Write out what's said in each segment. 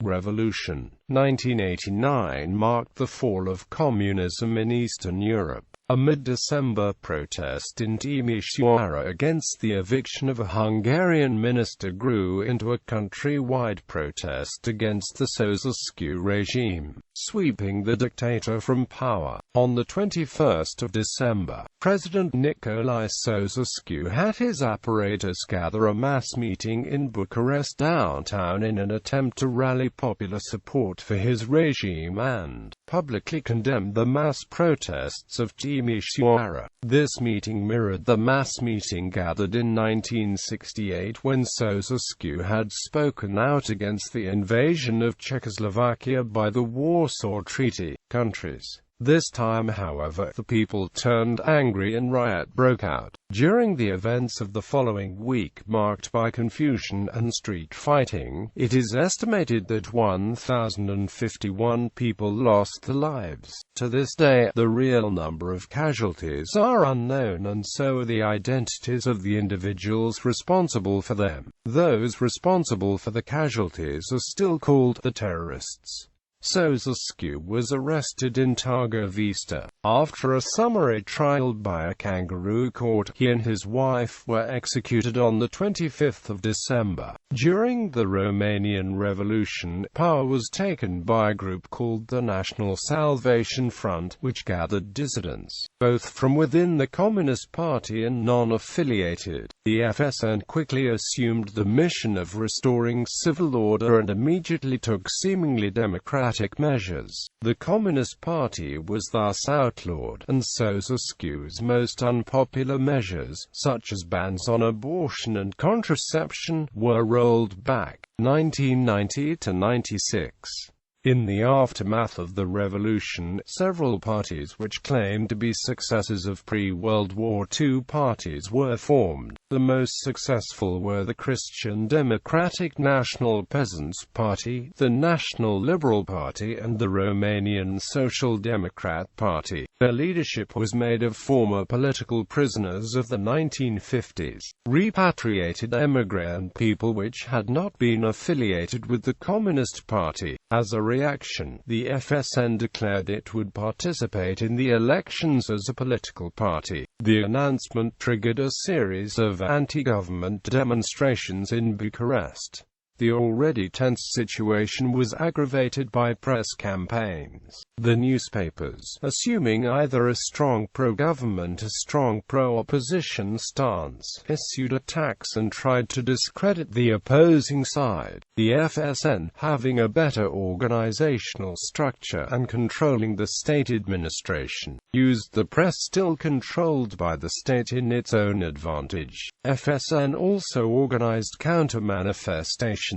Revolution. 1989 marked the fall of communism in Eastern Europe. A mid-December protest in Timișoara against the eviction of a Hungarian minister grew into a countrywide protest against the Ceausescu regime, sweeping the dictator from power. On the 21st of December, President Nicolae Ceausescu had his apparatus gather a mass meeting in Bucharest downtown in an attempt to rally popular support for his regime and publicly condemned the mass protests of Timișoara. This meeting mirrored the mass meeting gathered in 1968 when Ceausescu had spoken out against the invasion of Czechoslovakia by the Warsaw Treaty countries. This time, however, the people turned angry and riot broke out. During the events of the following week, marked by confusion and street fighting, it is estimated that 1,051 people lost their lives. To this day, the real number of casualties are unknown, and so are the identities of the individuals responsible for them. Those responsible for the casualties are still called the terrorists. Ceausescu was arrested in Targa Vista. After a summary trial by a kangaroo court, he and his wife were executed on the 25th of December. During the Romanian Revolution, power was taken by a group called the National Salvation Front, which gathered dissidents, both from within the Communist Party and non-affiliated. The FSN quickly assumed the mission of restoring civil order and immediately took seemingly democratic measures. The Communist Party was thus outlawed, and Ceausescu's most unpopular measures, such as bans on abortion and contraception, were rolled back. 1990 to 96. In the aftermath of the revolution, several parties which claimed to be successors of pre-World War II parties were formed. The most successful were the Christian Democratic National Peasants' Party, the National Liberal Party, and the Romanian Social Democrat Party. Their leadership was made of former political prisoners of the 1950s, repatriated émigrés and people which had not been affiliated with the Communist Party. As a reaction, the FSN declared it would participate in the elections as a political party. The announcement triggered a series of anti-government demonstrations in Bucharest. The already tense situation was aggravated by press campaigns. The newspapers, assuming either a strong pro-government or strong pro-opposition stance, issued attacks and tried to discredit the opposing side. The FSN, having a better organizational structure and controlling the state administration, used the press still controlled by the state in its own advantage. FSN also organized counter-manifestations,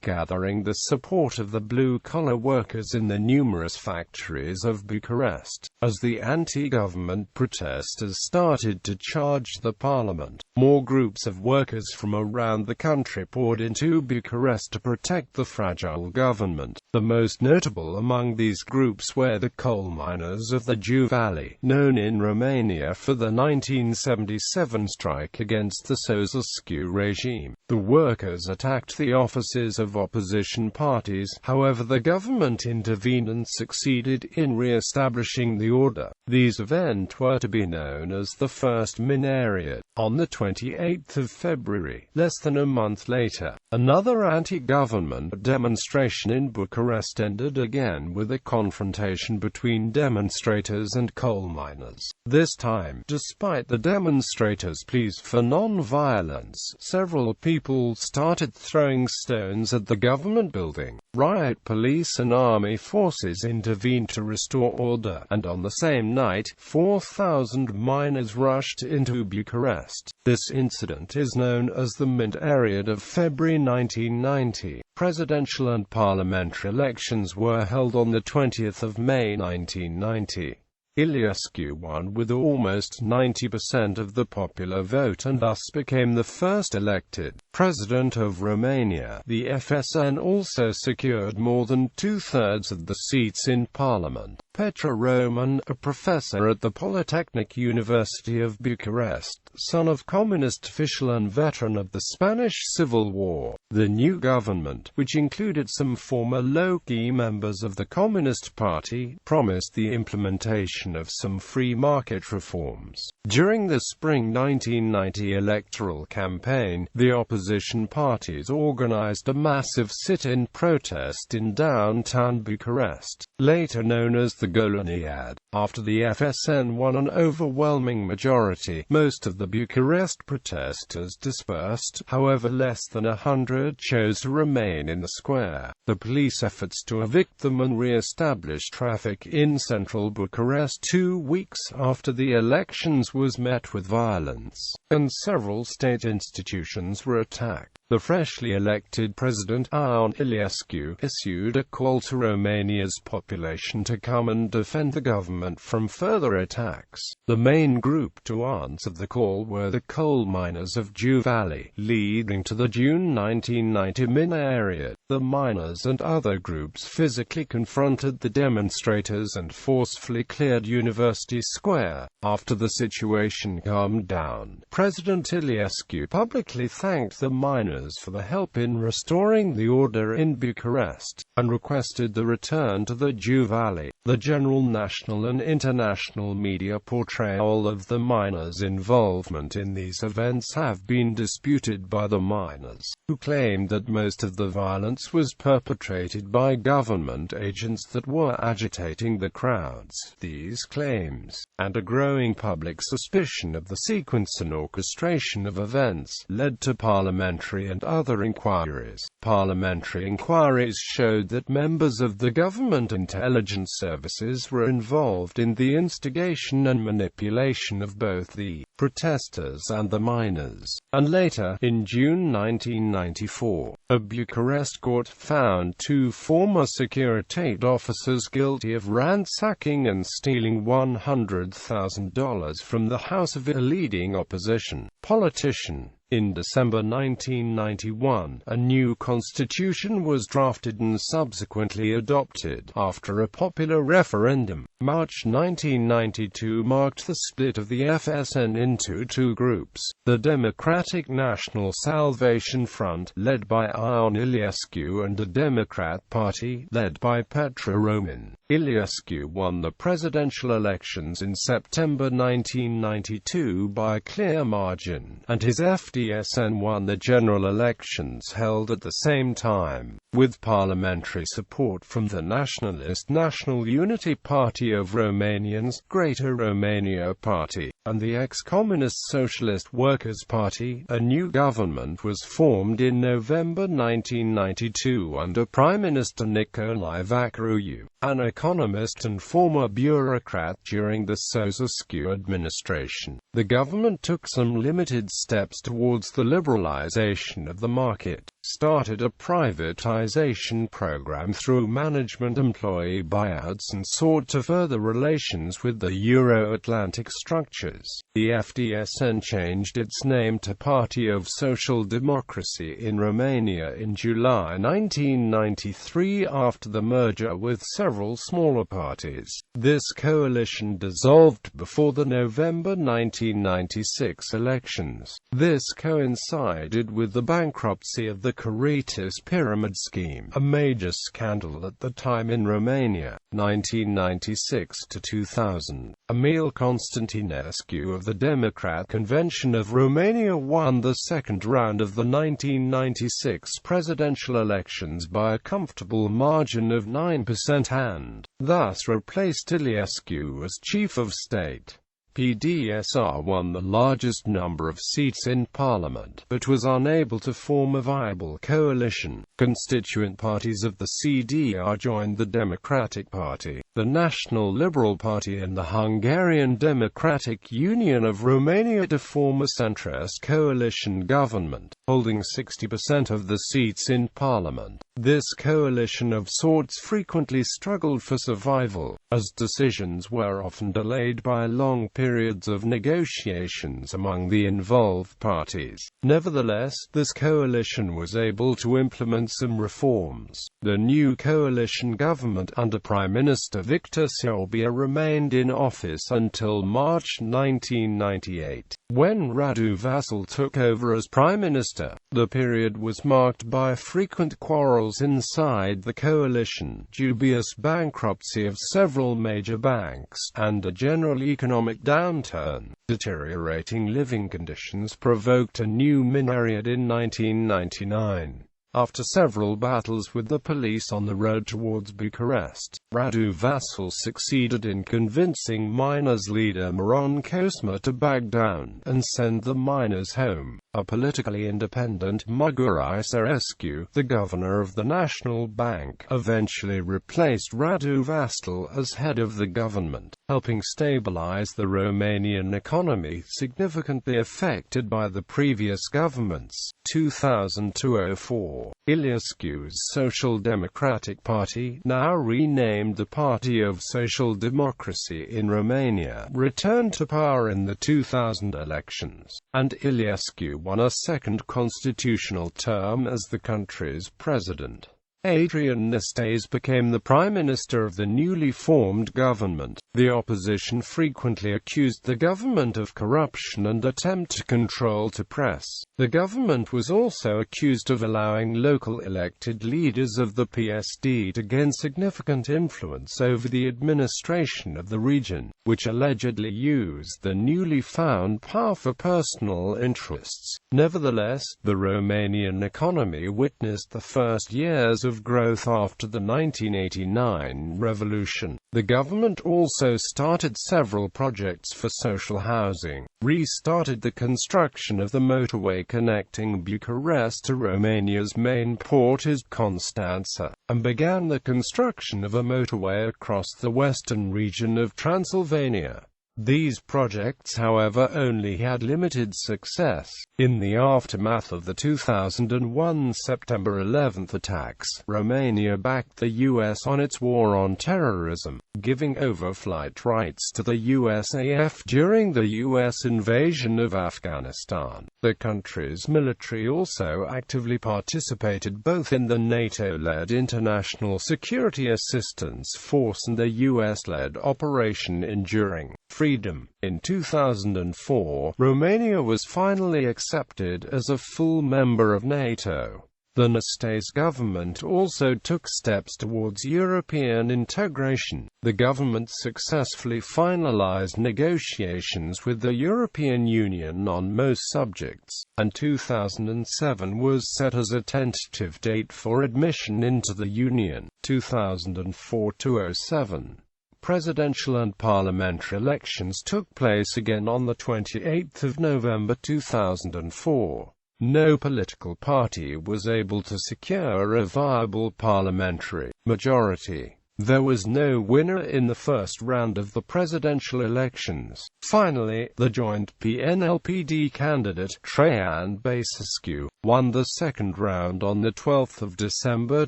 gathering the support of the blue-collar workers in the numerous factories of Bucharest. As the anti-government protesters started to charge the parliament, more groups of workers from around the country poured into Bucharest to protect the fragile government. The most notable among these groups were the coal miners of the Jiu Valley, known in Romania for the 1977 strike against the Ceausescu regime. The workers attacked the offices of opposition parties. However, the government intervened and succeeded in re-establishing the order. These events were to be known as the First Mineriad. On the 28th of February, less than a month later, another anti-government demonstration in Bucharest ended again with a confrontation between demonstrators and coal miners. This time, despite the demonstrators' pleas for non-violence, several people started throwing stones at the government building. Riot police and army forces intervened to restore order, and on the same night, 4,000 miners rushed into Bucharest. This incident is known as the Mineriad of February 1990. Presidential and parliamentary elections were held on the 20th of May 1990. Iliescu won with almost 90% of the popular vote and thus became the first elected President of Romania. The FSN also secured more than two-thirds of the seats in parliament. Petre Roman, a professor at the Polytechnic University of Bucharest, son of communist official and veteran of the Spanish Civil War. The new government, which included some former low-key members of the Communist Party, promised the implementation of some free market reforms. During the spring 1990 electoral campaign, the opposition parties organized a massive sit-in protest in downtown Bucharest, later known as the Goleniad. After the FSN won an overwhelming majority, most of the Bucharest protesters dispersed. However, less than 100 chose to remain in the square. The police efforts to evict them and re-establish traffic in central Bucharest 2 weeks after the elections was met with violence, and several state institutions were attacked. The freshly elected president, Ion Iliescu, issued a call to Romania's population to come and defend the government from further attacks. The main group to answer the call were the coal miners of Jiu Valley, leading to the June 1990 Mineriad. The miners and other groups physically confronted the demonstrators and forcefully cleared University Square. After the situation calmed down, President Iliescu publicly thanked the miners for the help in restoring the order in Bucharest, and requested the return to the Jiu Valley. The general national and international media portrayal of the miners' involvement in these events have been disputed by the miners, who claimed that most of the violence was perpetrated by government agents that were agitating the crowds. These claims, and a growing public suspicion of the sequence and orchestration of events, led to parliamentary and other inquiries. Parliamentary inquiries showed that members of the government intelligence services were involved in the instigation and manipulation of both the protesters and the miners. And later, in June 1994, a Bucharest court found 2 former Securitate officers guilty of ransacking and stealing $100,000 from the house of a leading opposition politician. In December 1991, a new constitution was drafted and subsequently adopted, after a popular referendum. March 1992 marked the split of the FSN into 2 groups: the Democratic National Salvation Front, led by Ion Iliescu, and the Democrat Party, led by Petre Roman. Iliescu won the presidential elections in September 1992 by a clear margin, and his FDSN won the general elections held at the same time, with parliamentary support from the nationalist National Unity Party of Romanians, Greater Romania Party, and the ex-Communist Socialist Workers' Party. A new government was formed in November 1992 under Prime Minister Nicolae Vacaru, an economist and former bureaucrat during the Ceausescu administration. The government took some limited steps towards the liberalization of the market, started a privatization program through management employee buyouts, and sought to further relations with the Euro-Atlantic structures. The FDSN changed its name to Party of Social Democracy in Romania in July 1993 after the merger with several smaller parties. This coalition dissolved before the November 1996 elections. This coincided with the bankruptcy of the Caritas pyramid scheme, a major scandal at the time in Romania. 1996 to 2000. Emil Constantinescu of the Democrat Convention of Romania won the second round of the 1996 presidential elections by a comfortable margin of 9% and thus replaced Iliescu as chief of state. PDSR won the largest number of seats in parliament, but was unable to form a viable coalition. Constituent parties of the CDR joined the Democratic Party, the National Liberal Party, and the Hungarian Democratic Union of Romania to form a centrist coalition government, holding 60% of the seats in parliament. This coalition of sorts frequently struggled for survival, as decisions were often delayed by long periods of negotiations among the involved parties. Nevertheless, this coalition was able to implement some reforms. The new coalition government under Prime Minister Victor Sărbia remained in office until March 1998, when Radu Vasil took over as Prime Minister. The period was marked by frequent quarrels inside the coalition, dubious bankruptcy of several major banks, and a general economic downturn. Deteriorating living conditions provoked a new minariad in 1999. After several battles with the police on the road towards Bucharest, Radu Vasil succeeded in convincing miners' leader Miron Cosma to back down and send the miners home. A politically independent Muguraj Sărescu, the governor of the National Bank, eventually replaced Radu Vasil as head of the government, helping stabilize the Romanian economy significantly affected by the previous government's 2002-04. Iliescu's Social Democratic Party, now renamed the Party of Social Democracy in Romania, returned to power in the 2000 elections, and Iliescu won a second constitutional term as the country's president. Adrian Năstase became the prime minister of the newly formed government. The opposition frequently accused the government of corruption and attempt to control the press. The government was also accused of allowing local elected leaders of the PSD to gain significant influence over the administration of the region, which allegedly used the newly found power for personal interests. Nevertheless, the Romanian economy witnessed the first years of growth after the 1989 revolution. The government also started several projects for social housing, restarted the construction of the motorway connecting Bucharest to Romania's main port is Constanța, and began the construction of a motorway across the western region of Transylvania. These projects, however, only had limited success. In the aftermath of the 2001 September 11 attacks, Romania backed the U.S. on its war on terrorism, giving overflight rights to the USAF during the U.S. invasion of Afghanistan. The country's military also actively participated both in the NATO-led International Security Assistance Force and the U.S.-led Operation Enduring Freedom. In 2004, Romania was finally accepted as a full member of NATO. The Năstase government also took steps towards European integration. The government successfully finalized negotiations with the European Union on most subjects, and 2007 was set as a tentative date for admission into the Union. 2004-07. Presidential and parliamentary elections took place again on the 28th of November 2004. No political party was able to secure a viable parliamentary majority. There was no winner in the first round of the presidential elections. Finally, the joint PNL-PD candidate, Traian Băsescu, won the second round on the 12th of December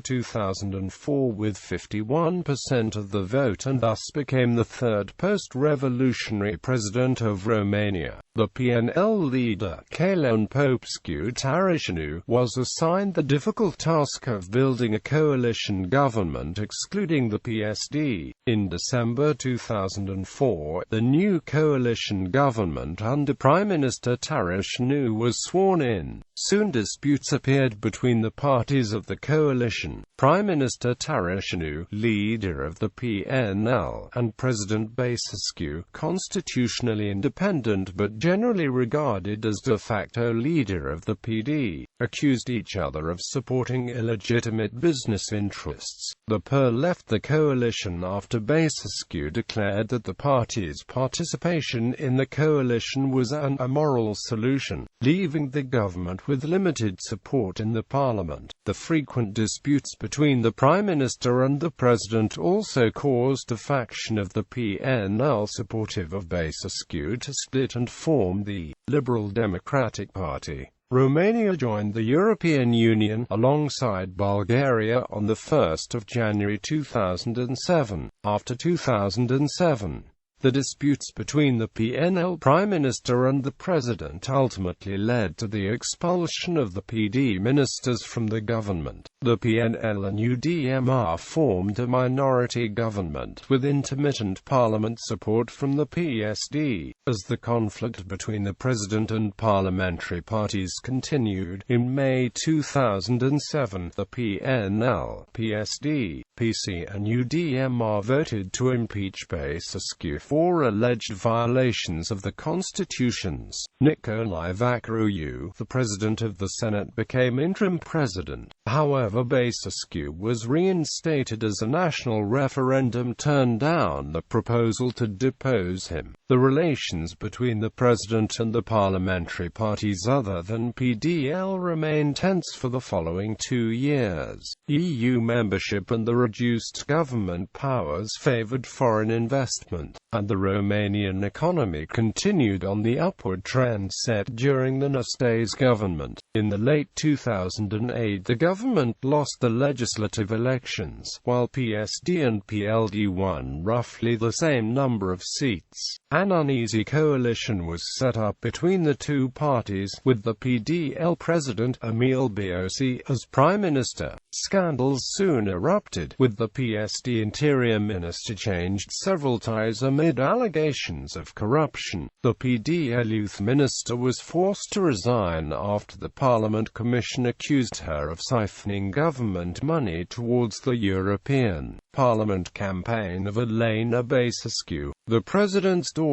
2004 with 51% of the vote and thus became the third post-revolutionary president of Romania. The PNL leader, Călin Popescu-Tăriceanu, was assigned the difficult task of building a coalition government excluding the PSD. In December 2004, the new coalition government under Prime Minister Tăriceanu was sworn in. Soon disputes appeared between the parties of the coalition. Prime Minister Tăriceanu, leader of the PNL, and President Băsescu, constitutionally independent but generally regarded as de facto leader of the PD, accused each other of supporting illegitimate business interests. The pair left the coalition after Băsescu declared that the party's participation in the coalition was an immoral solution, leaving the government with limited support in the parliament. The frequent disputes between the Prime Minister and the President also caused a faction of the PNL supportive of Băsescu to split and form the Liberal Democratic Party. Romania joined the European Union alongside Bulgaria on 1 January 2007. After 2007, The disputes between the PNL Prime Minister and the President ultimately led to the expulsion of the PD ministers from the government. The PNL and UDMR formed a minority government with intermittent parliament support from the PSD. As the conflict between the president and parliamentary parties continued, in May 2007, the PNL, PSD, PC and UDMR voted to impeach Băsescu for alleged violations of the constitutions. Nicolae Vacaru, the president of the Senate, became interim president. However, Băsescu was reinstated as a national referendum turned down the proposal to depose him. The relations between the president and the parliamentary parties other than PDL remained tense for the following 2 years. EU membership and the reduced government powers favored foreign investment, and the Romanian economy continued on the upward trend set during the Năstase government. In the late 2008, the government lost the legislative elections, while PSD and PLD won roughly the same number of seats. An uneasy coalition was set up between the two parties, with the PDL president, Emil Băsescu, as prime minister. Scandals soon erupted, with the PSD interior minister changed several times amid allegations of corruption. The PDL youth minister was forced to resign after the Parliament Commission accused her of siphoning government money towards the European Parliament campaign of Elena Băsescu, the president's daughter.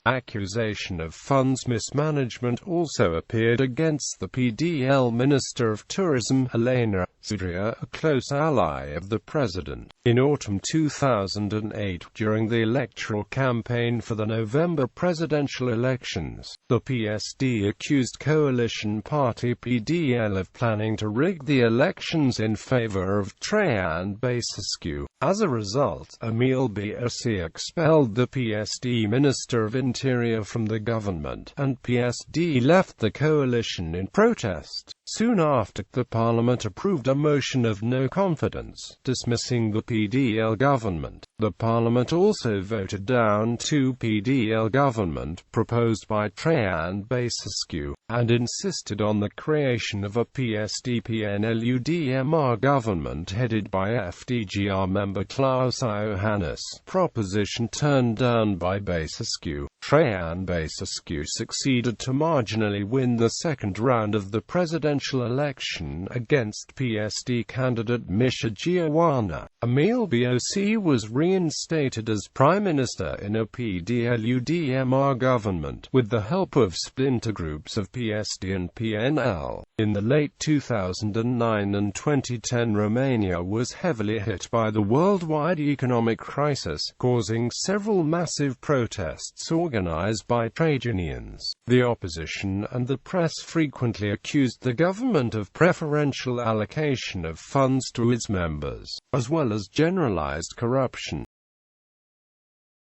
Accusation of funds mismanagement also appeared against the PDL Minister of Tourism, Elena Sudrea, a close ally of the president. In autumn 2008, during the electoral campaign for the November presidential elections, the PSD accused coalition party PDL of planning to rig the elections in favor of Traian Băsescu. As a result, Emil Băsescu expelled the PSD Minister of Interior from the government, and PSD left the coalition in protest. Soon after, the parliament approved a motion of no confidence, dismissing the PDL government. The parliament also voted down two PDL government proposed by Traian Băsescu, and insisted on the creation of a PSD-PNL-UDMR government headed by FDGR member Klaus Iohannis. Proposition turned down by Băsescu. Traian Băsescu succeeded to marginally win the second round of the presidential election against PSD candidate Misha Gioana. Emil Băsescu was reinstated as prime minister in a PDL-UDMR government, with the help of splinter groups of PSD and PNL. In the late 2009 and 2010, Romania was heavily hit by the worldwide economic crisis, causing several massive protests organized by trade unions. The opposition and the press frequently accused the government of preferential allocation of funds to its members, as well as generalized corruption.